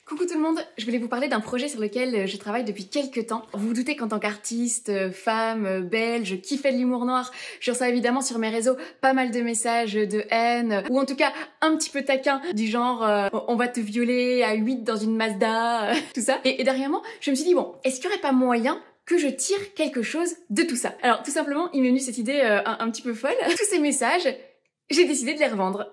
Coucou tout le monde, je voulais vous parler d'un projet sur lequel je travaille depuis quelques temps. Vous vous doutez qu'en tant qu'artiste, femme, belge, qui fait de l'humour noir, je reçois évidemment sur mes réseaux pas mal de messages de haine, ou en tout cas un petit peu taquin, du genre on va te violer à 8 dans une Mazda, tout ça. Et derrière moi, je me suis dit bon, est-ce qu'il n'y aurait pas moyen que je tire quelque chose de tout ça? Alors tout simplement, il m'est venu cette idée un petit peu folle. Tous ces messages, j'ai décidé de les revendre.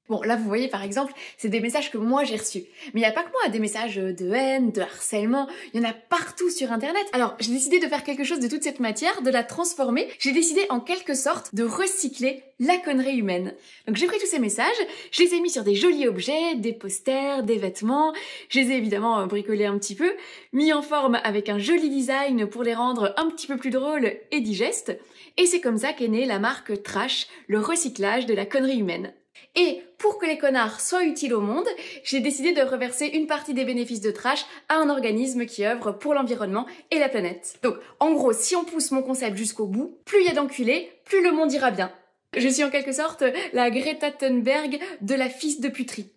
Bon, là, vous voyez, par exemple, c'est des messages que moi j'ai reçus. Mais il n'y a pas que moi, des messages de haine, de harcèlement, il y en a partout sur Internet. Alors, j'ai décidé de faire quelque chose de toute cette matière, de la transformer. J'ai décidé, en quelque sorte, de recycler la connerie humaine. Donc, j'ai pris tous ces messages, je les ai mis sur des jolis objets, des posters, des vêtements. Je les ai évidemment bricolés un petit peu, mis en forme avec un joli design pour les rendre un petit peu plus drôles et digestes. Et c'est comme ça qu'est née la marque Trash, le recyclage de la connerie humaine. Et pour que les connards soient utiles au monde, j'ai décidé de reverser une partie des bénéfices de Trash à un organisme qui œuvre pour l'environnement et la planète. Donc, en gros, si on pousse mon concept jusqu'au bout, plus il y a d'enculés, plus le monde ira bien. Je suis en quelque sorte la Greta Thunberg de la fils de puterie.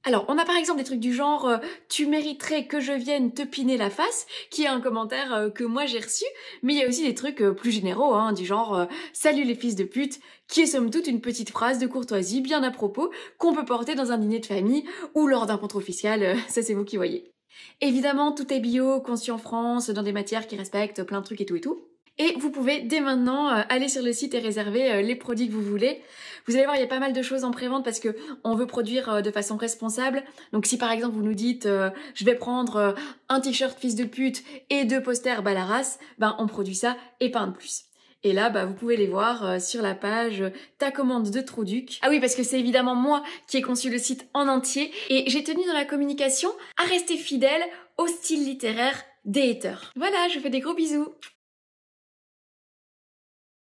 Alors, on a par exemple des trucs du genre « Tu mériterais que je vienne te piner la face », qui est un commentaire que moi j'ai reçu, mais il y a aussi des trucs plus généraux, du genre « Salut les fils de pute », qui est somme toute une petite phrase de courtoisie bien à propos qu'on peut porter dans un dîner de famille ou lors d'un contrôle fiscal, ça c'est vous qui voyez. Évidemment, tout est bio, conçu en France, dans des matières qui respectent plein de trucs et tout et tout. Et vous pouvez dès maintenant aller sur le site et réserver les produits que vous voulez. Vous allez voir, il y a pas mal de choses en prévente parce que on veut produire de façon responsable. Donc si par exemple vous nous dites je vais prendre un t-shirt fils de pute et 2 posters Balaras, ben on produit ça et pas un de plus. Et là, vous pouvez les voir sur la page Ta commande de Trouduc. Ah oui, parce que c'est évidemment moi qui ai conçu le site en entier et j'ai tenu dans la communication à rester fidèle au style littéraire des haters. Voilà, je fais des gros bisous.